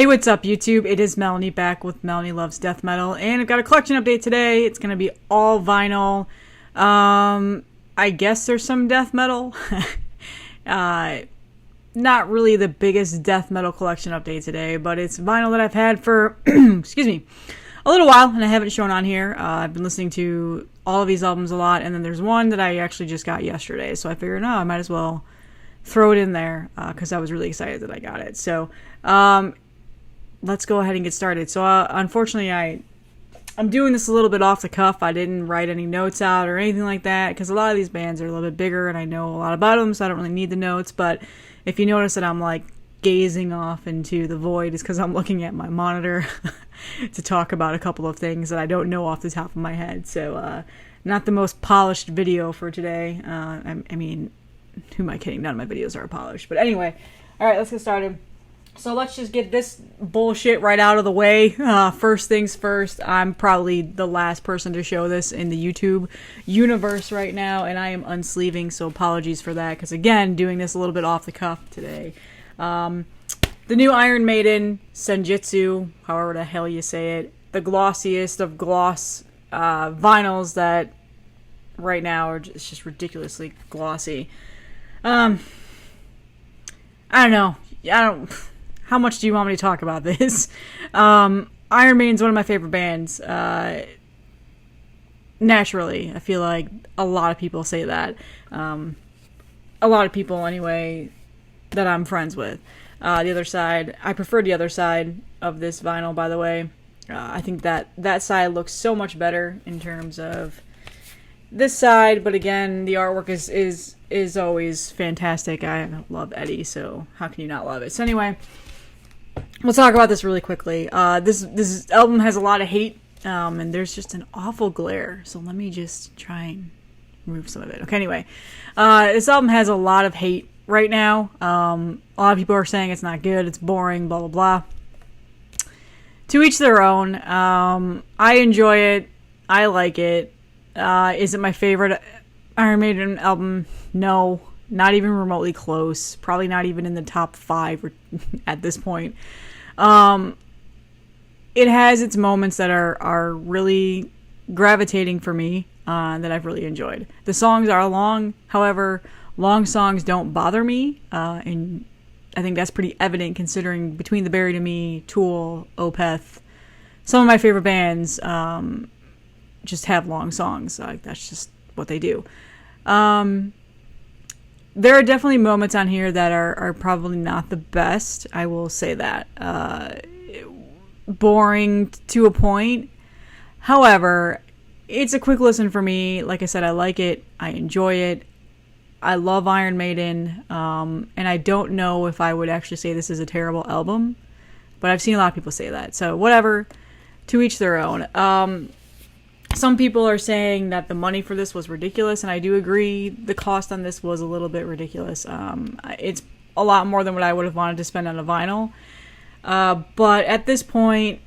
What's up, YouTube? It is Melanie back with Melanie Loves Death Metal, and I've got a collection update today. It's going to be all vinyl. I guess there's some death metal. Not really the biggest death metal collection update today, but it's vinyl that I've had for, excuse me, a little while, and I haven't shown on here. I've been listening to all of these albums a lot, and then there's one that I actually just got yesterday, so I figured, I might as well throw it in there, because I was really excited that I got it. So, let's go ahead and get started. So, unfortunately, I'm doing this a little bit off the cuff. I didn't write any notes out or anything like that, because a lot of these bands are a little bit bigger, and I know a lot about them, so I don't really need the notes. But if you notice that I'm, like, gazing off into the void, it's because I'm looking at my monitor to talk about a couple of things that I don't know off the top of my head. So, not the most polished video for today. I mean, who am I kidding? None of my videos are polished. But anyway, alright, let's get started. So let's just get this bullshit right out of the way. First things first, I'm probably the last person to show this in the YouTube universe right now, and I am unsleeving, so apologies for that, because again, doing this a little bit off the cuff today. The new Iron Maiden, Senjutsu, however the hell you say it, the glossiest of gloss vinyls that right now are just ridiculously glossy. I don't know. How much do you want me to talk about this? Iron Maiden's one of my favorite bands. Naturally, I feel like a lot of people say that. A lot of people, anyway, that I'm friends with. The other side, I prefer the other side of this vinyl, by the way. I think that side looks so much better in terms of this side, but again, the artwork is always fantastic. I love Eddie, so how can you not love it? So anyway, we'll talk about this really quickly. This album has a lot of hate, and there's just an awful glare. So let me just try and remove some of it. Okay, anyway, this album has a lot of hate right now. A lot of people are saying it's not good, it's boring, blah, blah, blah. To each their own. I enjoy it. I like it. Is it my favorite Iron Maiden album? No, not even remotely close. Probably not even in the top 5 at this point. It has its moments that are really gravitating for me, that I've really enjoyed. The songs are long, however, long songs don't bother me, and I think that's pretty evident considering Between the Buried and Me, Tool, Opeth, some of my favorite bands, just have long songs. That's just what they do. There are definitely moments on here that are probably not the best. I will say that. Boring to a point. However, it's a quick listen for me. Like I said, I like it. I enjoy it. I love Iron Maiden. And I don't know if I would actually say this is a terrible album. But I've seen a lot of people say that. So whatever. To each their own. Some people are saying that the money for this was ridiculous, and I do agree the cost on this was a little bit ridiculous. It's a lot more than what I would have wanted to spend on a vinyl. But at this point,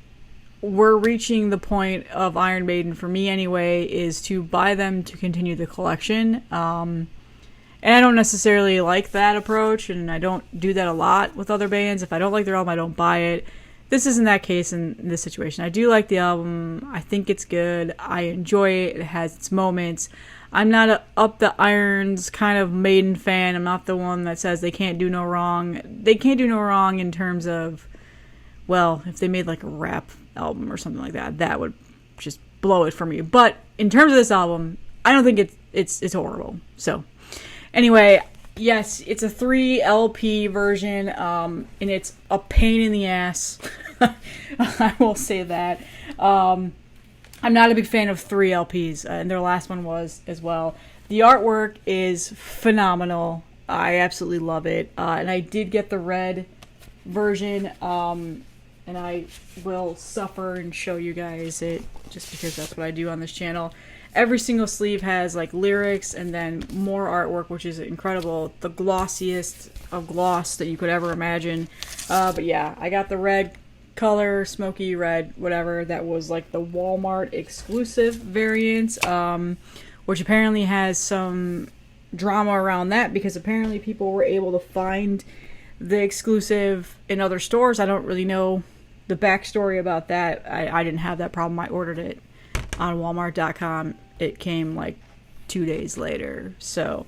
we're reaching the point of Iron Maiden, for me anyway, is to buy them to continue the collection. And I don't necessarily like that approach, and I don't do that a lot with other bands. If I don't like their album, I don't buy it. This isn't that case in this situation. I do like the album. I think it's good. I enjoy it. It has its moments. I'm not a up the irons kind of Maiden fan. I'm not the one that says they can't do no wrong. They can't do no wrong in terms of, well, if they made like a rap album or something like that, that would just blow it for me. But in terms of this album, I don't think it's horrible. So anyway, yes, it's a 3 LP version, and it's a pain in the ass. I will say that. I'm not a big fan of 3 LPs, and their last one was as well. The artwork is phenomenal. I absolutely love it. And I did get the red version, and I will suffer and show you guys it just because that's what I do on this channel. Every single sleeve has like lyrics and then more artwork, which is incredible. The glossiest of gloss that you could ever imagine. But yeah, I got the red color, smoky red, whatever. That was like the Walmart exclusive variant, which apparently has some drama around that because apparently people were able to find the exclusive in other stores. I don't really know the backstory about that, I didn't have that problem. I ordered it on Walmart.com. It came like 2 days later. So,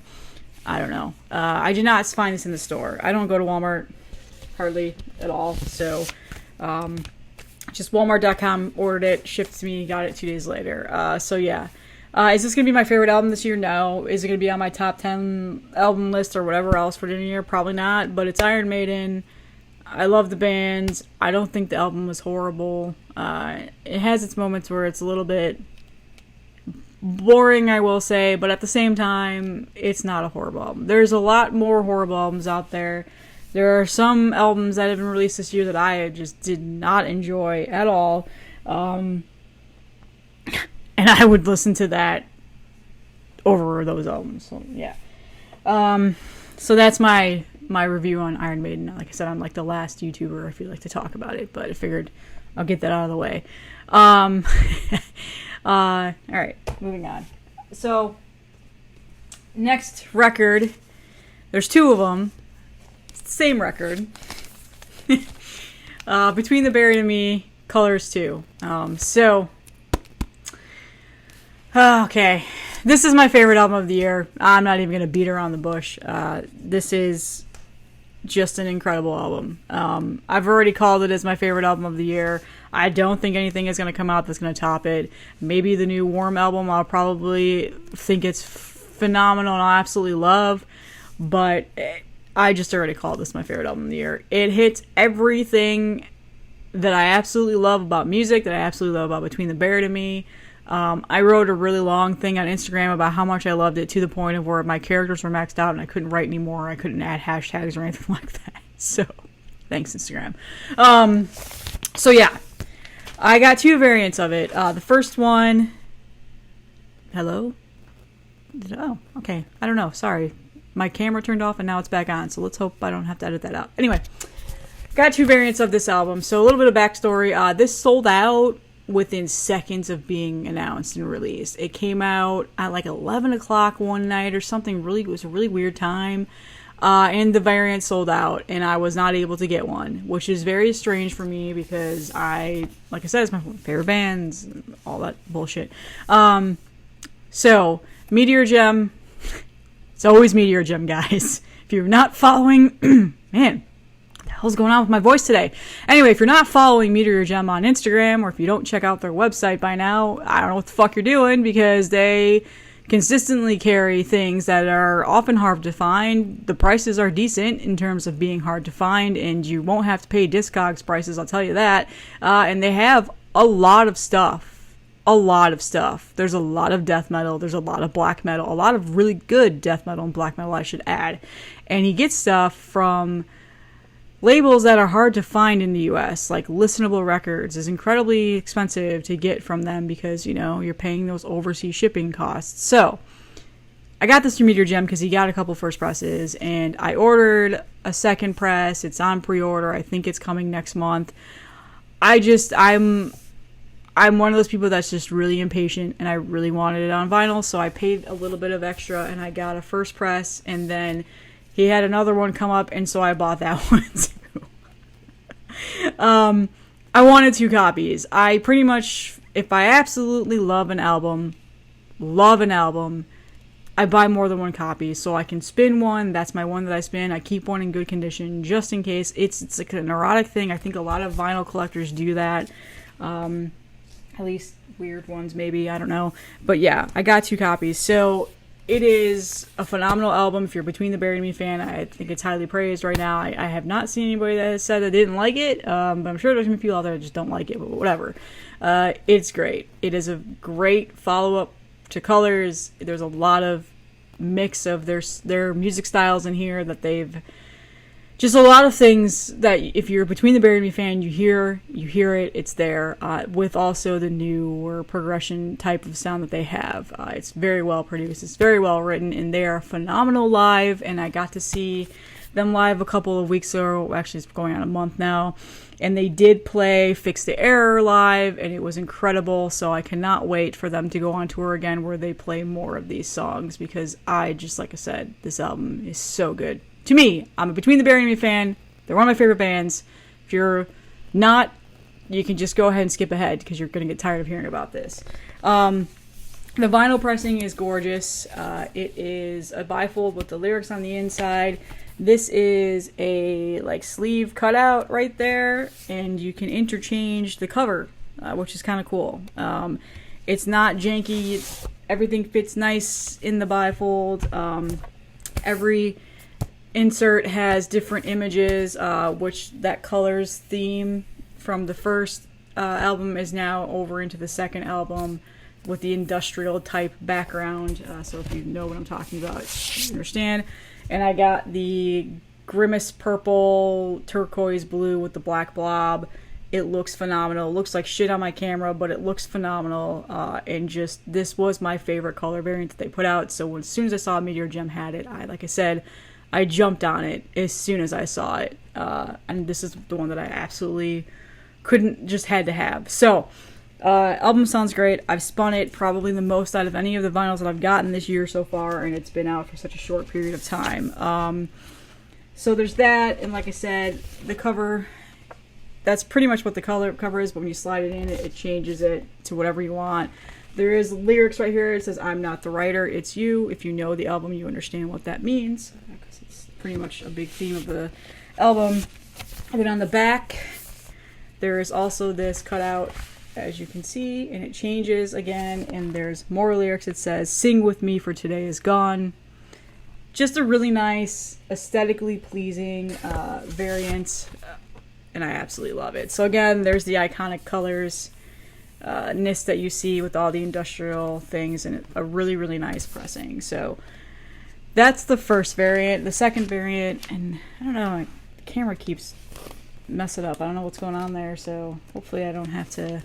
I don't know. I did not find this in the store. I don't go to Walmart hardly at all. So, just Walmart.com, ordered it, shipped to me, got it 2 days later. So, yeah. Is this going to be my favorite album this year? No. Is it going to be on my top 10 album list or whatever else for the year? Probably not. But it's Iron Maiden. I love the band. I don't think the album was horrible. It has its moments where it's a little bit boring, I will say. But at the same time, it's not a horrible album. There's a lot more horrible albums out there. There are some albums that have been released this year that I just did not enjoy at all. And I would listen to that over those albums. So, yeah. So that's my review on Iron Maiden. Like I said, I'm like the last YouTuber I feel like to talk about it, but I figured I'll get that out of the way. All right, moving on. So, next record. There's two of them. It's the same record. Between the Buried and Me, Colors 2. Okay, this is my favorite album of the year. I'm not even going to beat around the bush. This is just an incredible album. I've already called it as my favorite album of the year. I don't think anything is going to come out that's going to top it. Maybe the new Warm album, I'll probably think it's phenomenal and I'll absolutely love. But I just already called this my favorite album of the year. It hits everything that I absolutely love about music, that I absolutely love about Between the Buried and Me. I wrote a really long thing on Instagram about how much I loved it, to the point of where my characters were maxed out and I couldn't write anymore. I couldn't add hashtags or anything like that. So, thanks, Instagram. So yeah, I got two variants of it. The first one... Hello? Oh, okay. I don't know. Sorry. My camera turned off and now it's back on, so let's hope I don't have to edit that out. Anyway, got two variants of this album. So a little bit of backstory. This sold out within seconds of being announced and released. It came out at like 11 o'clock one night or something. It was a really weird time. And the variant sold out, and I was not able to get one, which is very strange for me because like I said, it's my favorite bands and all that bullshit. So, Meteor Gem. It's always Meteor Gem, guys. If you're not following... Man, what the hell's going on with my voice today? Anyway, if you're not following Meteor Gem on Instagram, or if you don't check out their website by now, I don't know what the fuck you're doing, because they consistently carry things that are often hard to find. The prices are decent in terms of being hard to find, and you won't have to pay Discogs prices, I'll tell you that. And they have a lot of stuff. A lot of stuff. There's a lot of death metal. There's a lot of black metal. A lot of really good death metal and black metal, I should add. And he gets stuff from labels that are hard to find in the US, like Listenable Records is incredibly expensive to get from them because, you know, you're paying those overseas shipping costs. So, I got this from Meteor Gem because he got a couple first presses, and I ordered a second press. It's on pre-order. I think it's coming next month. I'm one of those people that's just really impatient, and I really wanted it on vinyl, so I paid a little bit of extra, and I got a first press, and then he had another one come up, and so I bought that one too. I wanted 2 copies. I pretty much, if I absolutely love an album, I buy more than one copy, so I can spin one. That's my one that I spin. I keep one in good condition, just in case. It's like a neurotic thing. I think a lot of vinyl collectors do that. At least weird ones, maybe. I don't know. But yeah, I got 2 copies. So it is a phenomenal album. If you're Between the Buried and Me fan, I think it's highly praised right now. I have not seen anybody that has said they didn't like it. But I'm sure there's some people out there that just don't like it. But whatever. It's great. It is a great follow-up to Colors. There's a lot of mix of their music styles in here that they've... Just a lot of things that if you're Between the Buried and Me fan, you hear it, it's there, with also the newer progression type of sound that they have. It's very well produced, it's very well written, and they are phenomenal live, and I got to see them live a couple of weeks ago, actually it's going on a month now, and they did play Fix the Error live, and it was incredible, so I cannot wait for them to go on tour again where they play more of these songs, because like I said, this album is so good. To me, I'm a Between the Buried and Me fan. They're one of my favorite bands. If you're not you can just go ahead and skip ahead because you're going to get tired of hearing about this. The vinyl pressing is gorgeous. It is a bifold with the lyrics on the inside. This is a like sleeve cutout right there, and you can interchange the cover, which is kind of cool. It's not janky. Everything fits nice in the bifold. Every insert has different images, which that colors theme from the first album is now over into the second album with the industrial type background. So if you know what I'm talking about, you understand. And I got the Grimace purple, turquoise blue with the black blob. It looks phenomenal. It looks like shit on my camera, but it looks phenomenal. And just, this was my favorite color variant that they put out. So as soon as I saw Meteor Gem had it, like I said, I jumped on it as soon as I saw it. And this is the one that I absolutely had to have. So, album sounds great. I've spun it probably the most out of any of the vinyls that I've gotten this year so far, and it's been out for such a short period of time. So there's that, and like I said, the cover, that's pretty much what the cover is, but when you slide it in, it changes it to whatever you want. There is lyrics right here. It says, "I'm not the writer, it's you." If you know the album, you understand what that means, because it's pretty much a big theme of the album. And then on the back, there is also this cutout, as you can see, and it changes again, and there's more lyrics. It says, "Sing with me for today is gone." Just a really nice, aesthetically pleasing variant, and I absolutely love it. So again, there's the iconic colors, that you see with all the industrial things, and a really, really nice pressing. So that's the first variant. The second variant, and I don't know, the camera keeps messing up. I don't know what's going on there, so hopefully I don't have to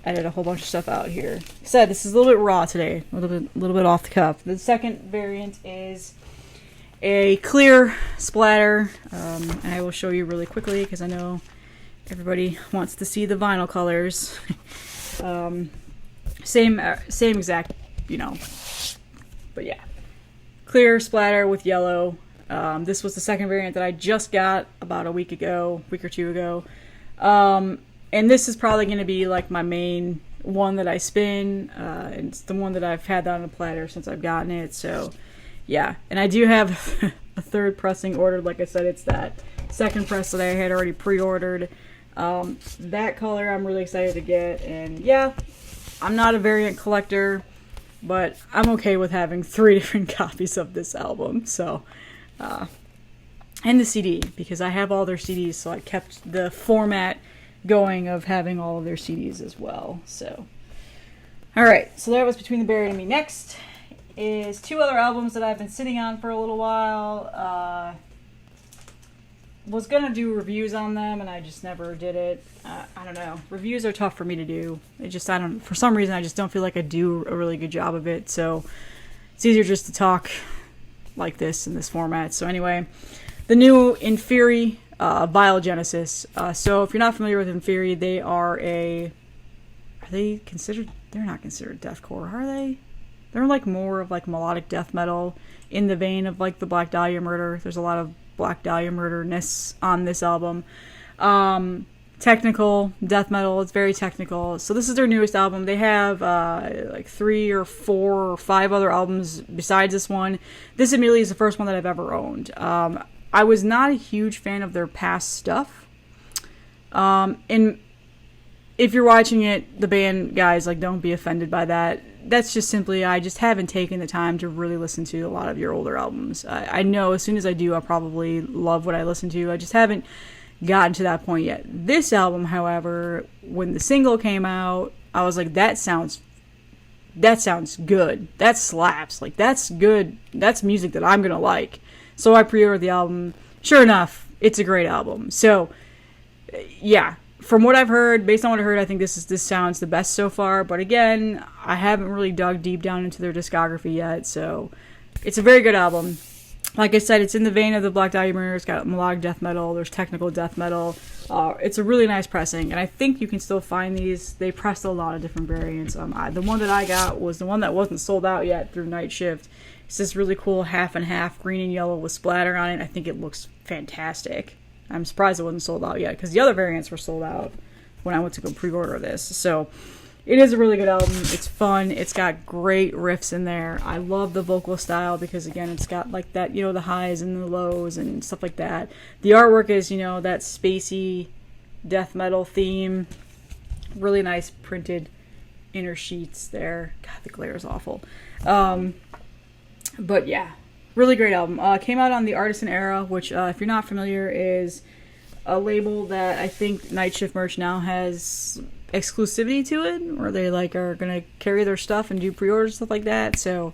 edit a whole bunch of stuff out here. Like I said, this is a little bit raw today, a little bit off the cuff. The second variant is a clear splatter, and I will show you really quickly because I know everybody wants to see the vinyl colors. Same exact, but yeah, clear splatter with yellow. This was the second variant that I just got about a week or two ago. And this is probably going to be like my main one that I spin. And it's the one that I've had on a platter since I've gotten it. So, yeah. And I do have a third pressing ordered. Like I said, it's that second press that I had already pre-ordered. That color I'm really excited to get. And, yeah, I'm not a variant collector, but I'm okay with having 3 different copies of this album. So, and the CD, because I have all their CDs, so I kept the format going of having all of their CDs as well. So, alright, so that was Between the Buried and Me. Next is 2 other albums that I've been sitting on for a little while. Was gonna do reviews on them, and I just never did it. I don't know. Reviews are tough for me to do. For some reason, I just don't feel like I do a really good job of it, so it's easier just to talk like this in this format. So anyway, the new Inferior Biogenesis. So if you're not familiar with Inferior, they're not considered deathcore, are they? They're like more of like melodic death metal in the vein of like the Black Dahlia Murder. There's a lot of Black Dahlia Murder-ness on this album. Technical death metal. It's very technical. So this is their newest album. They have like 3 or 4 or 5 other albums besides this one. This admittedly is the first one that I've ever owned. I was not a huge fan of their past stuff. And if you're watching it, the band guys, like, don't be offended by that. That's just simply, I just haven't taken the time to really listen to a lot of your older albums. I know as soon as I do, I'll probably love what I listen to. I just haven't gotten to that point yet. This album, however, when the single came out, I was like, that sounds good. That slaps. Like, that's good. That's music that I'm gonna like. So I pre-ordered the album. Sure enough, it's a great album. So, yeah. From what I've heard, based on what I heard, I think this sounds the best so far. But again, I haven't really dug deep down into their discography yet. So, it's a very good album. Like I said, it's in the vein of the Black Dahlia Murder. It's got melodic death metal. There's technical death metal. It's a really nice pressing, and I think you can still find these. They pressed a lot of different variants. The one that I got was the one that wasn't sold out yet through Night Shift. It's this really cool half and half green and yellow with splatter on it. I think it looks fantastic. I'm surprised it wasn't sold out yet, because the other variants were sold out when I went to go pre-order this. So it is a really good album. It's fun. It's got great riffs in there. I love the vocal style because, again, it's got like that, the highs and the lows and stuff like that. The artwork is, that spacey death metal theme. Really nice printed inner sheets there. God, the glare is awful. But yeah, really great album. Came out on the Artisan Era, which, if you're not familiar, is a label that I think Night Shift Merch now has exclusivity to it, or they are gonna carry their stuff and do pre-orders, stuff like that. So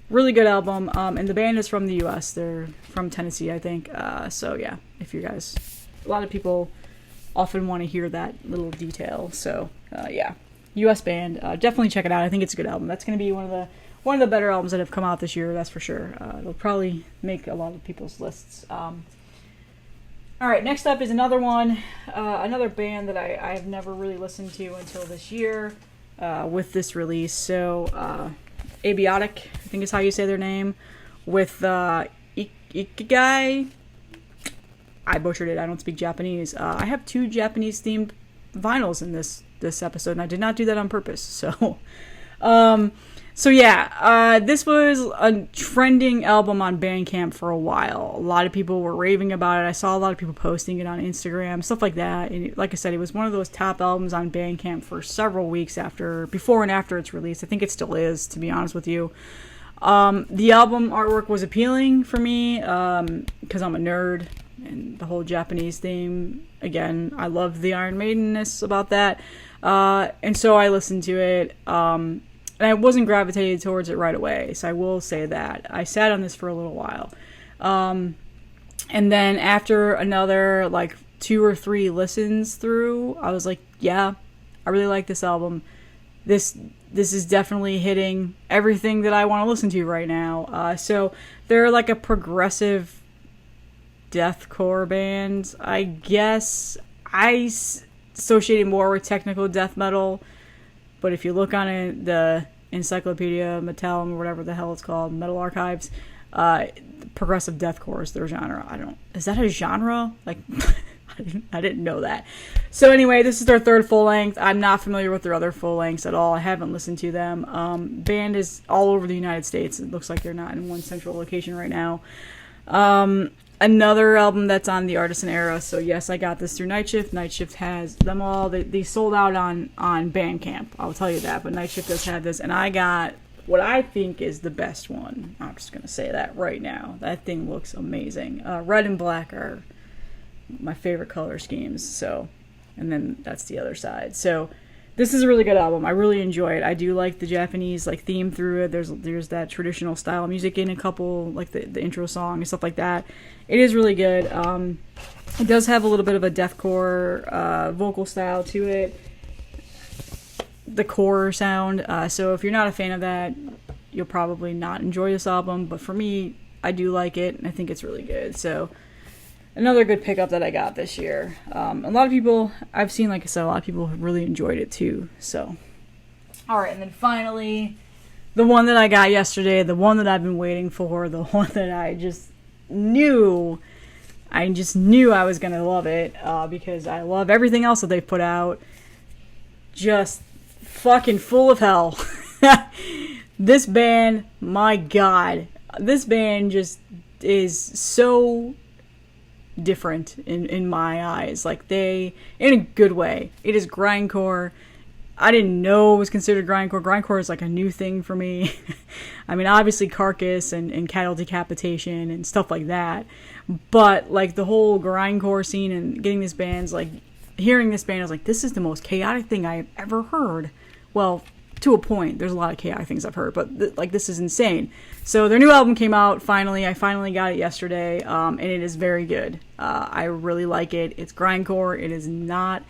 really good album. And the band is from the US. They're from Tennessee, I think. So yeah, if you guys, a lot of people often want to hear that little detail. So yeah, US band, definitely check it out. I think it's a good album. That's gonna be one of the better albums that have come out this year, that's for sure. It'll probably make a lot of people's lists. Alright, next up is another one, another band that I have never really listened to until this year with this release. So, Abiotic, I think is how you say their name, with Ikigai. I butchered it, I don't speak Japanese. I have 2 Japanese-themed vinyls in this episode, and I did not do that on purpose. So, this was a trending album on Bandcamp for a while. A lot of people were raving about it. I saw a lot of people posting it on Instagram, stuff like that. And like I said, it was one of those top albums on Bandcamp for several weeks before and after its release. I think it still is, to be honest with you. The album artwork was appealing for me because I'm a nerd, and the whole Japanese theme. Again, I love the Iron Maiden-ness about that. And so I listened to it. And I wasn't gravitated towards it right away, so I will say that. I sat on this for a little while. And then after another, 2 or 3 listens through, I was like, yeah, I really like this album. This is definitely hitting everything that I want to listen to right now. So they're like a progressive deathcore band. I guess I associate it more with technical death metal. But if you look on it, the Encyclopedia Metallum, or whatever the hell it's called, Metal Archives, progressive deathcore is their genre. Is that a genre? I didn't know that. So anyway, this is their 3rd full length. I'm not familiar with their other full lengths at all. I haven't listened to them. Band is all over the United States. It looks like they're not in one central location right now. Another album that's on the Artisan Era. So yes, I got this through Night Shift. Night Shift has them all. They sold out on Bandcamp. I'll tell you that. But Night Shift does have this. And I got what I think is the best one. I'm just going to say that right now. That thing looks amazing. Red and black are my favorite color schemes. So, and then that's the other side. So this is a really good album. I really enjoy it. I do like the Japanese theme through it. There's that traditional style music in a couple, the intro song and stuff like that. It is really good. It does have a little bit of a deathcore vocal style to it. The core sound. So if you're not a fan of that, you'll probably not enjoy this album. But for me, I do like it, and I think it's really good. So another good pickup that I got this year. A lot of people, I've seen, like I said, a lot of people have really enjoyed it too. So, alright, and then finally, the one that I got yesterday, the one that I've been waiting for, the one that I just knew I was going to love it, because I love everything else that they've put out. Just fucking Full of Hell. This band, my God, this band just is so different in my eyes. In a good way. It is grindcore. I didn't know it was considered grindcore. Grindcore is a new thing for me. I mean, obviously Carcass and Cattle Decapitation and stuff like that. But the whole grindcore scene and getting this band's hearing this band, I was like, this is the most chaotic thing I have ever heard. Well, to a point. There's a lot of chaotic things I've heard, but this is insane. So their new album came out finally. I finally got it yesterday, and it is very good. I really like it. It's grindcore. It is not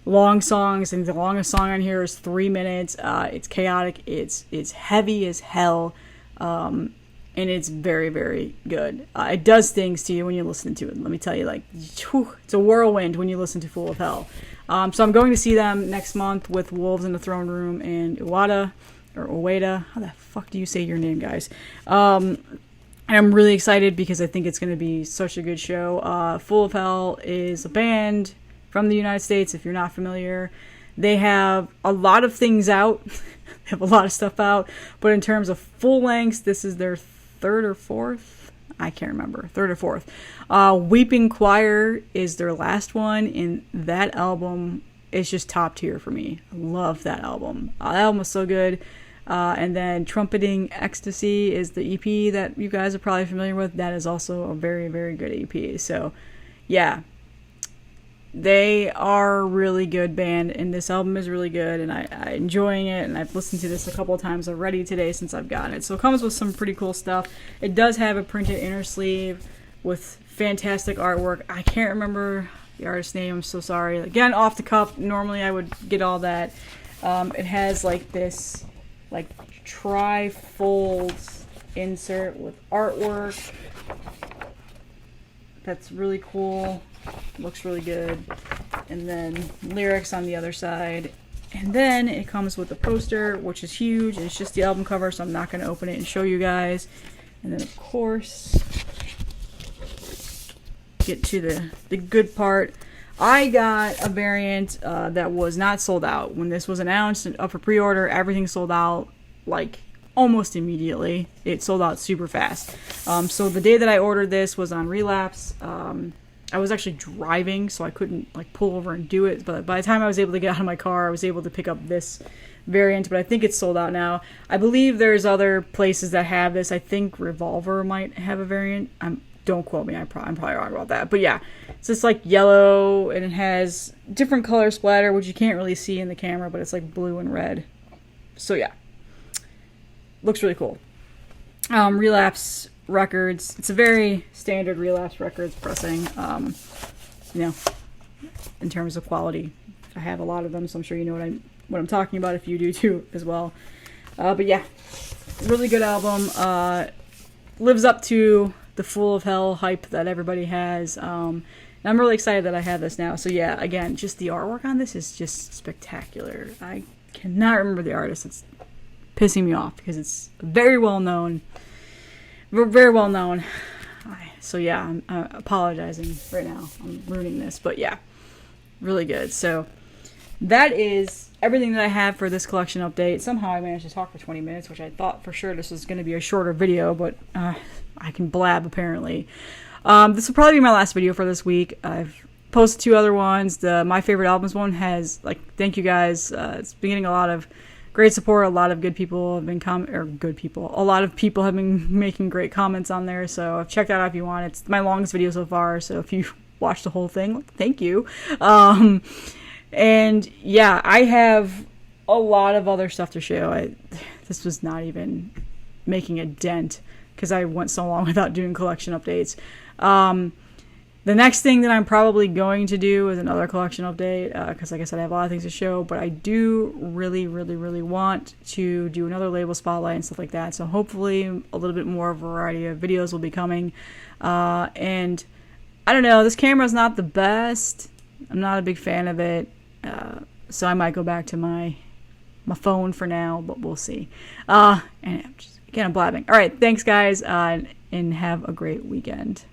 long songs, and the longest song on here is 3 minutes. It's chaotic. It's heavy as hell, and it's very, very good. It does things to you when you listen to it. Let me tell you, it's a whirlwind when you listen to Full of Hell. So I'm going to see them next month with Wolves in the Throne Room and Ueda. How the fuck do you say your name, guys? And I'm really excited because I think it's going to be such a good show. Full of Hell is a band from the United States, if you're not familiar. They have a lot of things out. They have a lot of stuff out. But in terms of full lengths, this is their third or fourth. I can't remember. Third or fourth. Weeping Choir is their last one. And that album is just top tier for me. I love that album. That album was so good. And then Trumpeting Ecstasy is the EP that you guys are probably familiar with. That is also a very, very good EP. So, yeah. They are a really good band, and this album is really good, and I'm enjoying it, and I've listened to this a couple of times already today since I've gotten it. So it comes with some pretty cool stuff. It does have a printed inner sleeve with fantastic artwork. I can't remember the artist's name. I'm so sorry. Again, off the cuff. Normally I would get all that. It has like this like tri-fold insert with artwork. That's really cool. Looks really good. And then lyrics on the other side. And then it comes with a poster, which is huge. It's just the album cover, so I'm not going to open it and show you guys. And then, of course, get to the good part. I got a variant that was not sold out. When this was announced and up for pre-order, everything sold out like almost immediately. It sold out super fast. So the day that I ordered this was on Relapse. I was actually driving, so I couldn't like pull over and do it. But by the time I was able to get out of my car, I was able to pick up this variant. But I think it's sold out now. I believe there's other places that have this. I think Revolver might have a variant. Don't quote me. I'm probably wrong about that. But yeah, it's just like yellow, and it has different color splatter, which you can't really see in the camera, but it's like blue and red. So yeah, looks really cool. Relapse Records. It's a very standard Relapse Records pressing, in terms of quality. I have a lot of them, so I'm sure you know what I'm talking about if you do too as well. But yeah, really good album. Lives up to the Full of Hell hype that everybody has. And I'm really excited that I have this now. So yeah, again, just the artwork on this is just spectacular. I cannot remember the artist. It's pissing me off because it's very well known. Very well known. So yeah, I'm apologizing right now. I'm ruining this, but yeah, really good. So that is everything that I have for this collection update. Somehow I managed to talk for 20 minutes, which I thought for sure this was going to be a shorter video, but I can blab apparently. This will probably be my last video for this week. I've posted 2 other ones. The My Favorite Albums one has, thank you guys. It's been getting a lot of great support. A lot of good people have been a lot of people have been making great comments on there. So check that out if you want. It's my longest video so far. So if you watched the whole thing, thank you. And yeah, I have a lot of other stuff to show. This was not even making a dent because I went so long without doing collection updates. The next thing that I'm probably going to do is another collection update, because like I said, I have a lot of things to show, but I do really, really, really want to do another label spotlight and stuff like that, so hopefully a little bit more variety of videos will be coming, and I don't know, this camera's not the best. I'm not a big fan of it, so I might go back to my phone for now, but we'll see. And I'm blabbing. Alright, thanks guys, and have a great weekend.